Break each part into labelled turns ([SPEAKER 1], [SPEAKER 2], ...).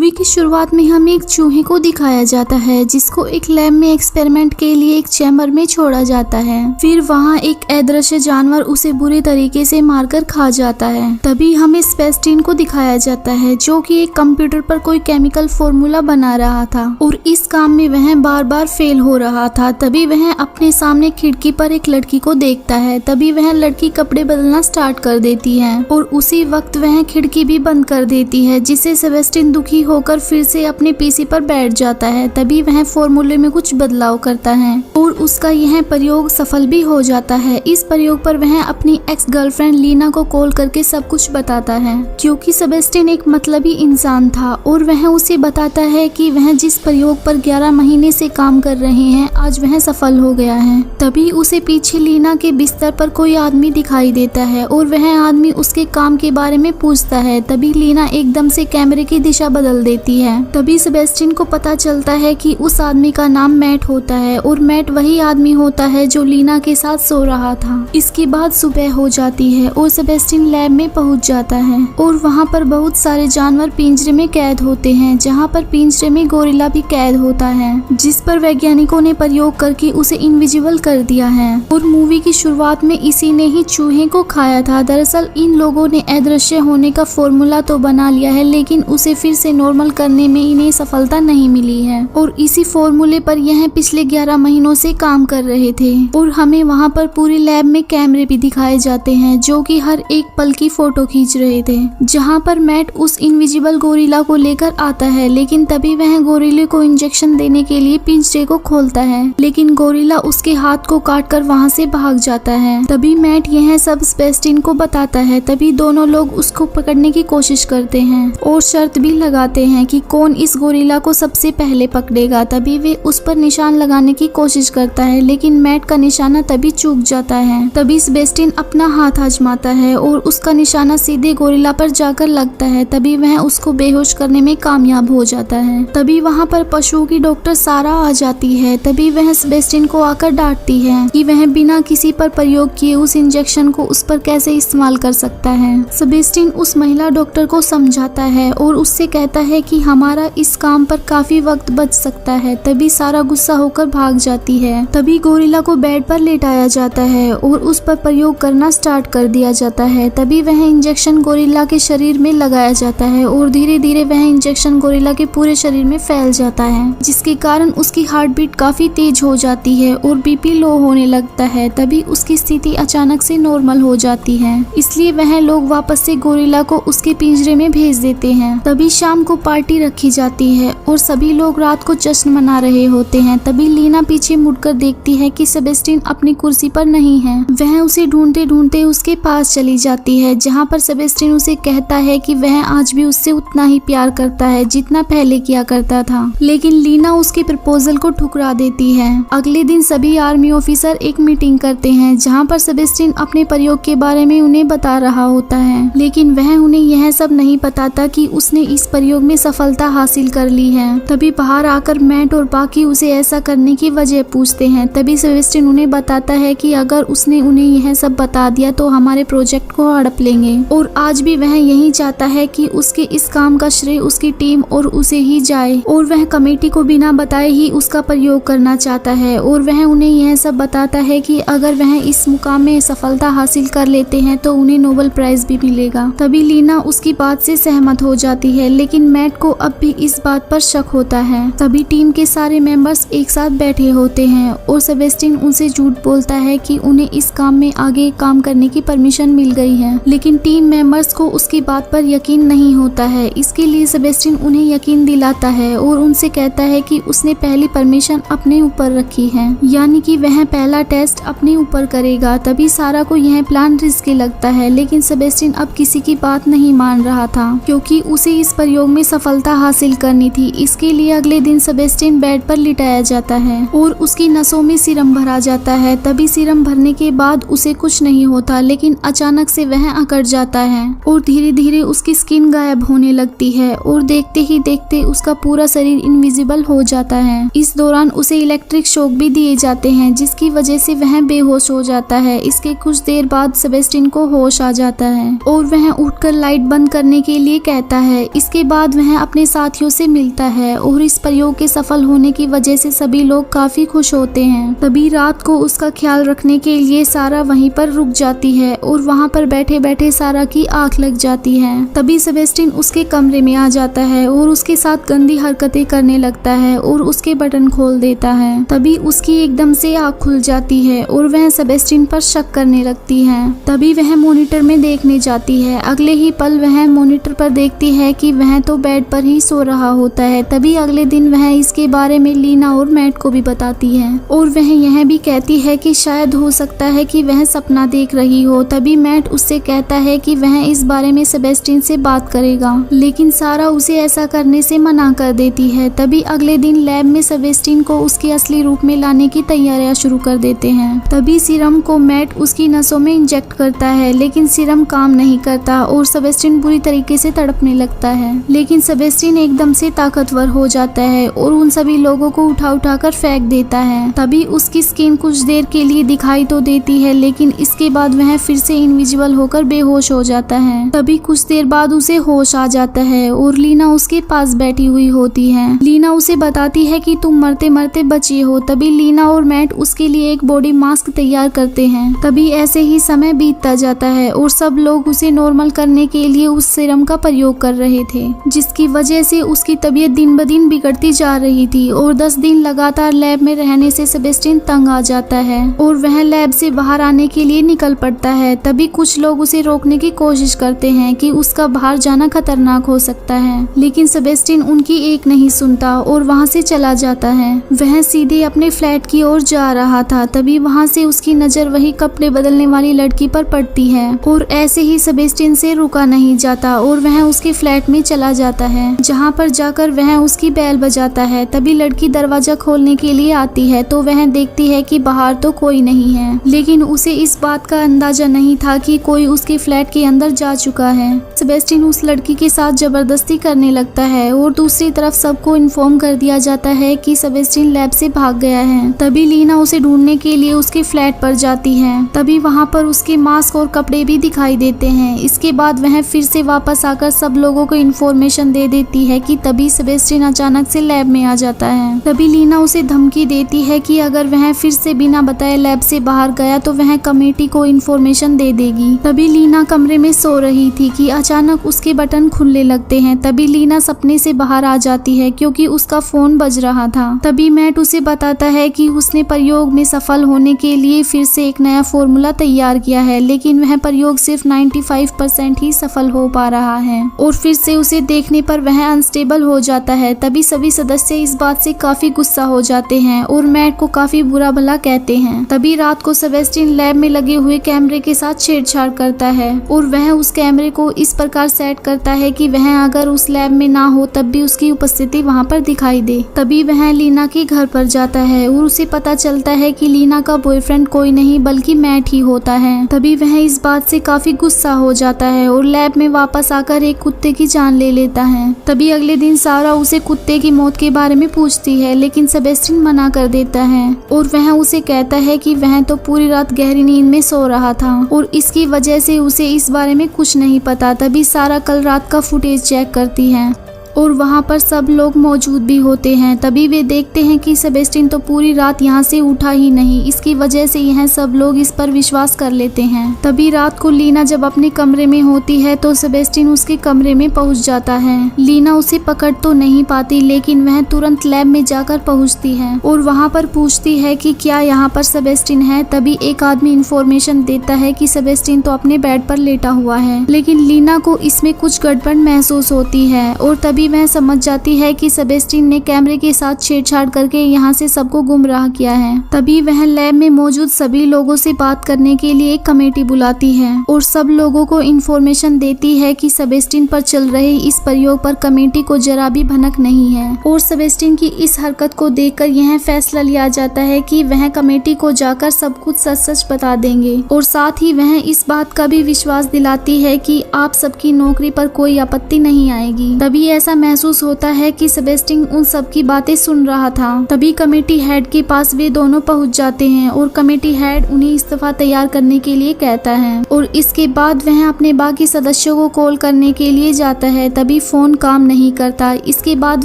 [SPEAKER 1] Movie की शुरुआत में हमें एक चूहे को दिखाया जाता है जिसको एक लैब में एक्सपेरिमेंट के लिए एक चैम्बर में छोड़ा जाता है। फिर वहाँ एक अदृश्य जानवर उसे बुरे तरीके से मारकर खा जाता है। तभी हमें सेबेस्टियन को दिखाया जाता है जो कि एक कंप्यूटर पर कोई केमिकल फॉर्मूला बना रहा था और इस काम में वह बार बार फेल हो रहा था। तभी वह अपने सामने खिड़की पर एक लड़की को देखता है। तभी वह लड़की कपड़े बदलना स्टार्ट कर देती है और उसी वक्त वह खिड़की भी बंद कर देती है, जिससे सेबेस्टियन दुखी होकर फिर से अपने पीसी पर बैठ जाता है। तभी वह फॉर्मूले में कुछ बदलाव करता है और उसका यह प्रयोग सफल भी हो जाता है। इस प्रयोग पर वह अपनी एक्स गर्लफ्रेंड लीना को कॉल करके सब कुछ बताता है, क्योंकि सेबेस्टियन एक मतलबी इंसान था और वह उसे बताता है कि वह जिस प्रयोग पर 11 महीने से काम कर रहे हैं आज वह सफल हो गया है। तभी उसे पीछे लीना के बिस्तर पर कोई आदमी दिखाई देता है और वह आदमी उसके काम के बारे में पूछता है। तभी लीना एकदम से कैमरे की दिशा बदल देती है। तभी सेबेस्टियन को पता चलता है कि उस आदमी का नाम मैट होता है और मैट वही आदमी होता है जो लीना के साथ सो रहा था। इसके बाद सुबह हो जाती है और सेबेस्टियन लैब में पहुंच जाता है और वहां पर बहुत सारे जानवर पिंजरे में कैद होते हैं, जहां पर पिंजरे में गोरिल्ला भी कैद होता है, जिस पर वैज्ञानिकों ने प्रयोग करके उसे इनविजिबल कर दिया है। और मूवी की शुरुआत में इसी ने ही चूहे को खाया था। दरअसल इन लोगों ने अदृश्य होने का फॉर्मूला तो बना लिया है, लेकिन उसे फिर से नॉर्मल करने में इन्हें सफलता नहीं मिली है और इसी फॉर्मूले पर यह पिछले 11 महीनों से काम कर रहे थे। और हमें वहां पर पूरी लैब में कैमरे भी दिखाए जाते हैं जो कि हर एक पल की फोटो खींच रहे थे, जहां पर मैट उस इनविजिबल गोरिल्ला को लेकर आता है। लेकिन तभी वह गोरिल्ले को इंजेक्शन देने के लिए पिंजरे को खोलता है, लेकिन गोरिल्ला उसके हाथ को काटकर वहां से भाग जाता है। तभी मैट यह सब सेबेस्टियन को बताता है। तभी दोनों लोग उसको पकड़ने की कोशिश करते हैं और शर्त भी लगाते हैं कि कौन इस गोरिल्ला को सबसे पहले पकड़ेगा। तभी वे उस पर निशान लगाने की कोशिश करता है, लेकिन मैट का निशाना तभी चूक जाता है। तभी सेबेस्टियन अपना हाथ आजमाता है और उसका निशाना सीधे गोरिल्ला पर जाकर लगता है। तभी वह उसको बेहोश करने में कामयाब हो जाता है। तभी वहाँ पर पशुओं की डॉक्टर सारा आ जाती है। तभी वह सेबेस्टियन को आकर डांटती है कि वह बिना किसी पर प्रयोग किए उस इंजेक्शन को उस पर कैसे इस्तेमाल कर सकता है। सेबेस्टियन उस महिला डॉक्टर को समझाता है और उससे कहता है कि हमारा इस काम पर काफी वक्त बच सकता है। तभी सारा गुस्सा होकर भाग जाती है। तभी गोरिल्ला को बेड पर लेटाया जाता है और उस पर प्रयोग करना स्टार्ट कर दिया जाता है। तभी वह इंजेक्शन गोरिल्ला के शरीर में लगाया जाता है और धीरे धीरे वह इंजेक्शन गोरिल्ला के पूरे शरीर में फैल जाता है, जिसके कारण उसकी हार्ट बीट काफी तेज हो जाती है और बीपी लो होने लगता है। तभी उसकी स्थिति अचानक से नॉर्मल हो जाती है, इसलिए वह लोग वापस से गोरिल्ला को उसके पिंजरे में भेज देते हैं। तभी शाम को पार्टी रखी जाती है और सभी लोग रात को जश्न मना रहे होते हैं। तभी लीना पीछे मुड़कर देखती है कि सेबेस्टियन अपनी कुर्सी पर नहीं है। वह उसे ढूंढते ढूंढते उसके पास चली जाती है, जहां पर सेबेस्टियन उसे कहता है कि वह आज भी उससे उतना ही प्यार करता है जितना पहले किया करता था। लेकिन लीना उसके प्रपोजल को ठुकरा देती है। अगले दिन सभी आर्मी ऑफिसर एक मीटिंग करते हैं, जहां पर सेबेस्टियन अपने प्रयोग के बारे में उन्हें बता रहा होता है, लेकिन वह उन्हें यह सब नहीं बताता कि उसने इस प्रयोग में सफलता हासिल कर ली है। तभी बाहर आकर मैट और बाकी उसे ऐसा करने की वजह पूछते हैं। तभी सेबेस्टियन उन्हें बताता है कि अगर उसने उन्हें यह सब बता दिया तो हमारे प्रोजेक्ट को हड़प लेंगे और आज भी वह यही चाहता है कि उसके इस काम का श्रेय उसकी टीम और उसे ही जाए और वह कमेटी को बिना बताए ही उसका प्रयोग करना चाहता है। और वह उन्हें यह सब बताता है कि अगर वह इस मुकाम में सफलता हासिल कर लेते हैं तो उन्हें नोबेल प्राइज भी मिलेगा। तभी लीना उसकी बात से सहमत हो जाती है, लेकिन मैट को अब भी इस बात पर शक होता है। तभी टीम के सारे मेंबर्स एक साथ बैठे होते हैं और सेबेस्टियन उनसे झूठ बोलता है कि उन्हें इस काम में आगे काम करने की परमिशन मिल गई है, लेकिन टीम मेंबर्स को उसकी बात पर यकीन नहीं होता है। इसके लिए सेबेस्टियन उन्हें यकीन दिलाता है और उनसे कहता है कि उसने पहली परमिशन अपने ऊपर रखी है, यानी कि वह पहला टेस्ट अपने ऊपर करेगा। तभी सारा को यह प्लान रिस्की लगता है, लेकिन सेबेस्टियन अब किसी की बात नहीं मान रहा था, क्योंकि उसे इस प्रयोग में सफलता हासिल करनी थी। इसके लिए अगले दिन सेबेस्टियन बेड पर लिटाया जाता है और उसकी नसों में सीरम भरा जाता है। तभी सीरम भरने के बाद उसे कुछ नहीं होता, लेकिन अचानक से वह अकड़ जाता है और धीरे धीरे उसकी स्किन गायब होने लगती है और देखते ही देखते उसका पूरा शरीर इनविजिबल हो जाता है। इस दौरान उसे इलेक्ट्रिक शॉक भी दिए जाते हैं, जिसकी वजह से वह बेहोश हो जाता है। इसके कुछ देर बाद सेबेस्टियन को होश आ जाता है और वह उठकर लाइट बंद करने के लिए कहता है। इसके बाद बाद वह अपने साथियों से मिलता है और इस प्रयोग के सफल होने की वजह से सभी लोग काफी खुश होते हैं। तभी रात को उसका ख्याल रखने के लिए सारा वहीं पर रुक जाती है और वहाँ पर बैठे बैठे सारा की आंख लग जाती है। तभी सेबेस्टियन उसके कमरे में आ जाता है और उसके साथ गंदी हरकतें करने लगता है और उसके बटन खोल देता है। तभी उसकी एकदम से आंख खुल जाती है और वह सेबेस्टियन पर शक करने लगती है। तभी वह मॉनिटर में देखने जाती है। अगले ही पल वह मॉनिटर पर देखती है कि वह तो बेड पर ही सो रहा होता है। तभी अगले दिन वह इसके बारे में लीना और मैट को भी बताती है और वह यह भी कहती है कि शायद हो सकता है कि वह सपना देख रही हो। तभी मैट उससे कहता है कि वह इस बारे में सेबेस्टियन से बात करेगा, लेकिन सारा उसे ऐसा करने से मना कर देती है। तभी अगले दिन लैब में सेबेस्टियन को उसके असली रूप में लाने की तैयारियां शुरू कर देते हैं। तभी सीरम को मैट उसकी नसों में इंजेक्ट करता है, लेकिन सीरम काम नहीं करता और सेबेस्टियन बुरी तरीके से तड़पने लगता है। लेकिन सेबेस्टियन एकदम से ताकतवर हो जाता है और उन सभी लोगों को उठा कर फेंक देता है। तभी उसकी स्किन कुछ देर के लिए दिखाई तो देती है, लेकिन इसके बाद वह फिर से इनविजिबल होकर बेहोश हो जाता है। तभी कुछ देर बाद उसे होश आ जाता है और लीना उसके पास बैठी हुई होती है। लीना उसे बताती है कि तुम मरते मरते बची हो। तभी लीना और मैट उसके लिए एक बॉडी मास्क तैयार करते हैं। तभी ऐसे ही समय बीतता जाता है और सब लोग उसे नॉर्मल करने के लिए उस सीरम का प्रयोग कर रहे थे, जिसकी वजह से उसकी तबीयत दिन ब दिन बिगड़ती जा रही थी और 10 दिन लगातार लैब में रहने से सेबेस्टियन तंग आ जाता है और वह लैब से बाहर आने के लिए निकल पड़ता है। तभी कुछ लोग उसे रोकने की कोशिश करते हैं कि उसका बाहर जाना खतरनाक हो सकता है, लेकिन सेबेस्टियन उनकी एक नहीं सुनता और वहां से चला जाता है। वह सीधे अपने फ्लैट की ओर जा रहा था। तभी वहां से उसकी नजर वही कपड़े बदलने वाली लड़की पर पड़ती है और ऐसे ही सेबेस्टियन से रुका नहीं जाता और वह उसके फ्लैट में चला जाता है, जहाँ पर जाकर वह उसकी बेल बजाता है। तभी लड़की दरवाजा खोलने के लिए आती है तो वह देखती है कि बाहर तो कोई नहीं है, लेकिन उसे इस बात का अंदाजा नहीं था कि कोई उसके फ्लैट के अंदर जा चुका है। सेबेस्टियन उस लड़की के साथ जबरदस्ती करने लगता है और दूसरी तरफ सबको इन्फॉर्म कर दिया जाता है कि सेबेस्टियन लैब से भाग गया है। तभी लीना उसे ढूंढने के लिए उसके फ्लैट पर जाती है। तभी वहाँ पर उसके मास्क और कपड़े भी दिखाई देते हैं। इसके बाद वह फिर से वापस आकर सब लोगों को इन्फॉर्मेशन दे देती है कि तभी सेबेस्टियन अचानक से लैब में आ जाता है। तभी लीना उसे धमकी देती है कि अगर वह फिर से बिना बताए लैब से बाहर गया तो वह कमेटी को इन्फॉर्मेशन दे देगी। तभी लीना कमरे में सो रही थी कि अचानक उसके बटन खुलने लगते हैं। तभी लीना सपने से बाहर आ जाती है क्योंकि उसका फोन बज रहा था। तभी मैट उसे बताता है कि उसने प्रयोग में सफल होने के लिए फिर से एक नया फॉर्मूला तैयार किया है, लेकिन वह प्रयोग सिर्फ 95% ही सफल हो पा रहा है और फिर से उसे देखने पर वह अनस्टेबल हो जाता है। तभी सभी सदस्य इस बात से काफी गुस्सा हो जाते हैं और मैट को काफी बुरा भला कहते हैं। तभी रात को सेबेस्टियन लैब में लगे हुए कैमरे के साथ छेड़छाड़ करता है और वह उस कैमरे को इस प्रकार सेट करता है कि वह अगर उस लैब में ना हो तब भी उसकी उपस्थिति वहाँ पर दिखाई दे। तभी वह लीना के घर पर जाता है और उसे पता चलता है कि लीना का बॉयफ्रेंड कोई नहीं बल्कि मैट ही होता है। तभी वह इस बात से काफी गुस्सा हो जाता है और लैब में वापस आकर एक कुत्ते की जान ले लेता है। तभी अगले दिन सारा उसे कुत्ते की मौत के बारे में पूछती है, लेकिन सेबेस्टियन मना कर देता है और वह उसे कहता है कि वह तो पूरी रात गहरी नींद में सो रहा था और इसकी वजह से उसे इस बारे में कुछ नहीं पता। तभी सारा कल रात का फुटेज चेक करती है और वहाँ पर सब लोग मौजूद भी होते हैं। तभी वे देखते हैं कि सेबेस्टियन तो पूरी रात यहाँ से उठा ही नहीं, इसकी वजह से यह सब लोग इस पर विश्वास कर लेते हैं। तभी रात को लीना जब अपने कमरे में होती है तो सेबेस्टियन उसके कमरे में पहुँच जाता है। लीना उसे पकड़ तो नहीं पाती, लेकिन वह तुरंत लैब में जाकर पहुँचती है और वहाँ पर पूछती है कि क्या यहाँ पर सेबेस्टियन है। तभी एक आदमी इंफॉर्मेशन देता है कि सेबेस्टियन तो अपने बेड पर लेटा हुआ है, लेकिन लीना को इसमें कुछ गड़बड़ महसूस होती है और तभी वह समझ जाती है कि सेबेस्टियन ने कैमरे के साथ छेड़छाड़ करके यहाँ से सबको गुमराह किया है। तभी वह लैब में मौजूद सभी लोगों से बात करने के लिए एक कमेटी बुलाती है और सब लोगों को इन्फॉर्मेशन देती है कि सेबेस्टियन पर चल रहे इस प्रयोग पर कमेटी को जरा भी भनक नहीं है और सेबेस्टियन की इस हरकत को देखकर यह फैसला लिया जाता है कि वह कमेटी को जाकर सब कुछ सच सच बता देंगे और साथ ही वह इस बात का भी विश्वास दिलाती है कि आप सबकी नौकरी पर कोई आपत्ति नहीं आएगी। तभी ऐसा ऐसा महसूस होता है कि सेबेस्टियन उन सब की बातें सुन रहा था। तभी कमेटी हेड के पास वे दोनों पहुंच जाते हैं और कमेटी हेड उन्हें इस्तीफा तैयार करने के लिए कहता है और इसके बाद वह अपने बाकी सदस्यों को कॉल करने के लिए जाता है। तभी फोन काम नहीं करता। इसके बाद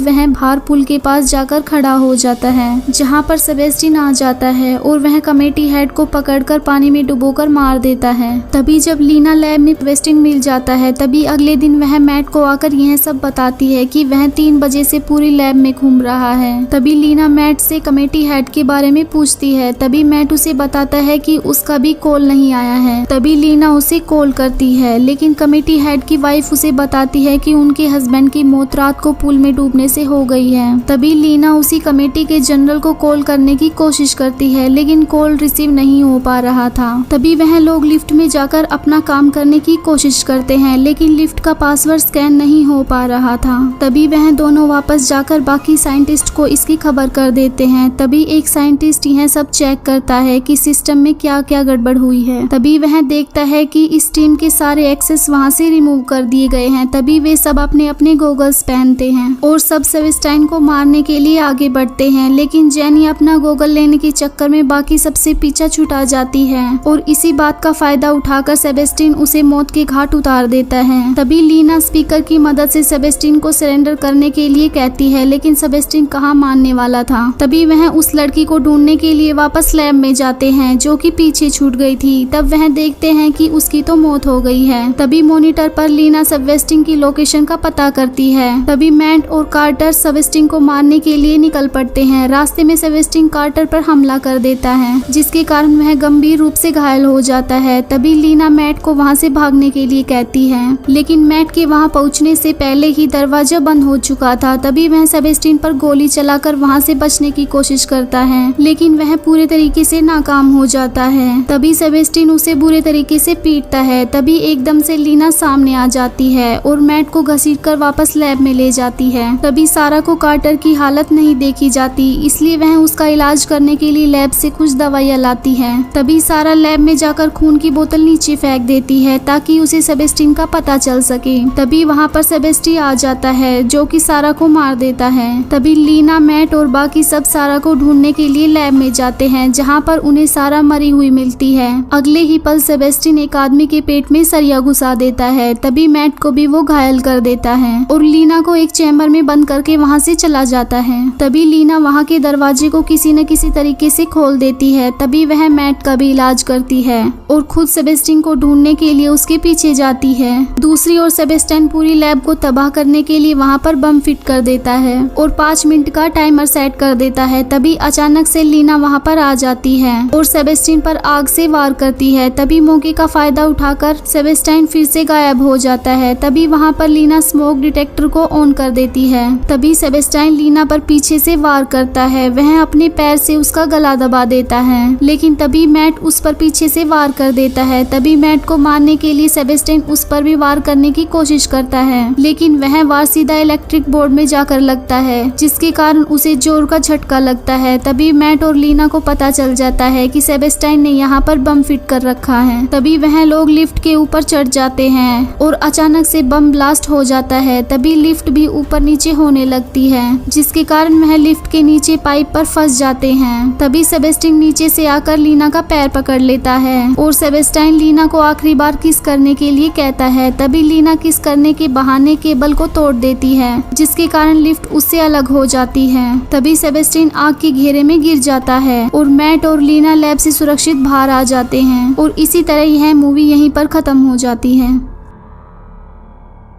[SPEAKER 1] वह बाहर पुल के पास जाकर खड़ा हो जाता है, जहाँ पर सेबेस्टियन आ जाता है और वह कमेटी हेड को पकड़कर पानी में डुबोकर मार देता है। तभी जब लीना लैब में सेबेस्टियन मिल जाता है, तभी अगले दिन वह मैट को आकर यह सब बताती है कि वह 3 बजे से पूरी लैब में घूम रहा है। तभी लीना मैट से कमेटी हेड के बारे में पूछती है। तभी मैट उसे बताता है कि उसका भी कॉल नहीं आया है। तभी लीना उसे कॉल करती है, लेकिन कमेटी हेड की वाइफ उसे बताती है कि उनके हस्बैंड की मौत रात को पूल में डूबने से हो गई है। तभी लीना उसी कमेटी के जनरल को कॉल करने की कोशिश करती है, लेकिन कॉल रिसीव नहीं हो पा रहा था। तभी वह लोग लिफ्ट में जाकर अपना काम करने की कोशिश करते हैं, लेकिन लिफ्ट का पासवर्ड स्कैन नहीं हो पा रहा था। तभी वह दोनों वापस जाकर बाकी साइंटिस्ट को इसकी खबर कर देते हैं। तभी एक साइंटिस्ट यह सब चेक करता है कि सिस्टम में क्या क्या गड़बड़ हुई है। तभी वह देखता है कि इस टीम के सारे एक्सेस वहां से रिमूव कर दिए गए हैं। तभी वे सब अपने अपने गॉगल्स पहनते हैं और सब सेबेस्टियन को मारने के लिए आगे बढ़ते हैं, लेकिन जेनी अपना गॉगल लेने के चक्कर में बाकी सबसे पीछा छुटा जाती है और इसी बात का फायदा उठाकर सेबेस्टियन उसे मौत के घाट उतार देता है। तभी लीना स्पीकर की मदद से सेबेस्टियन को सरेंडर करने के लिए कहती है, लेकिन सेबेस्टियन कहाँ मानने वाला था। तभी वह उस लड़की को ढूंढने के लिए वापस लैब में जाते हैं जो कि पीछे छूट गई थी। तब वह देखते हैं कि उसकी तो मौत हो गई है। तभी मॉनिटर पर लीना सेबेस्टियन की लोकेशन का पता करती है। तभी मैट और कार्टर सेबेस्टियन को मारने के लिए निकल पड़ते हैं। रास्ते में सेबेस्टियन कार्टर पर हमला कर देता है, जिसके कारण वह गंभीर रूप से घायल हो जाता है। तभी लीना मैट को वहां से भागने के लिए कहती है, लेकिन मैट के वहां पहुंचने से पहले ही दरवाजा बंद हो चुका था। तभी वह सेबेस्टियन पर गोली चलाकर वहां से बचने की कोशिश करता है, लेकिन वह पूरे तरीके से नाकाम हो जाता है। तभी सेबेस्टियन उसे बुरे तरीके से पीटता है। तभी एकदम से लीना सामने आ जाती है और मैट को घसीटकर वापस लैब में ले जाती है। तभी सारा को कार्टर की हालत नहीं देखी जाती, इसलिए वह उसका इलाज करने के लिए लैब से कुछ दवाइयाँ लाती है। तभी सारा लैब में जाकर खून की बोतल नीचे फेंक देती है ताकि उसे सेबेस्टियन का पता चल सके। तभी वहाँ पर सेबेस्टियन आ जाता है जो कि सारा को मार देता है। तभी लीना, मैट और बाकी सब सारा को ढूंढने के लिए लैब में जाते हैं, जहाँ पर उन्हें सारा मरी हुई मिलती है। अगले ही पल सेबेस्टियन एक आदमी के पेट में सरिया घुसा देता है। तभी मैट को भी वो घायल कर देता है और लीना को एक चैम्बर में बंद करके वहाँ से चला जाता है। तभी लीना वहाँ के दरवाजे को किसी न किसी तरीके से खोल देती है। तभी वह मैट का भी इलाज करती है और खुद सेबेस्टियन को ढूंढने के लिए उसके पीछे जाती है। दूसरी ओर सेबेस्टियन पूरी लैब को तबाह करने के लिए वहाँ पर बम फिट कर देता है और 5 मिनट का टाइमर सेट कर देता है। तभी अचानक से लीना वहाँ पर आ जाती है और सेबेस्टियन पर आग से वार करती है। तभी मौके का फायदा उठाकर सेबेस्टियन फिर से गायब हो जाता है। तभी वहाँ पर लीना स्मोक डिटेक्टर को ऑन कर देती है। तभी सेबेस्टियन लीना पर पीछे से वार करता है। वह अपने पैर से उसका गला दबा देता है, लेकिन तभी मैट उस पर पीछे से वार कर देता है। तभी मैट को मारने के लिए सेबेस्टियन उस पर भी वार करने की कोशिश करता है, लेकिन वह वार सीधा इलेक्ट्रिक बोर्ड में जाकर लगता है, जिसके कारण उसे जोर का झटका लगता है। तभी मैट और लीना को पता चल जाता है कि सेबेस्टियन ने यहाँ पर बम फिट कर रखा है। तभी वह लोग लिफ्ट के ऊपर चढ़ जाते हैं और अचानक से बम ब्लास्ट हो जाता है। तभी लिफ्ट भी ऊपर नीचे होने लगती है, जिसके कारण वह लिफ्ट के नीचे पाइप पर फंस जाते हैं। तभी सेबेस्टियन नीचे से आकर लीना का पैर पकड़ लेता है और सेबेस्टियन लीना को आखिरी बार किस करने के लिए कहता है। तभी लीना किस करने के बहाने केबल को तोड़ देती है, जिसके कारण लिफ्ट उससे अलग हो जाती है। तभी सेबेस्टियन आग के घेरे में गिर जाता है और मैट और लीना लैब से सुरक्षित बाहर आ जाते हैं और इसी तरह यह मूवी यहीं पर खत्म हो जाती है।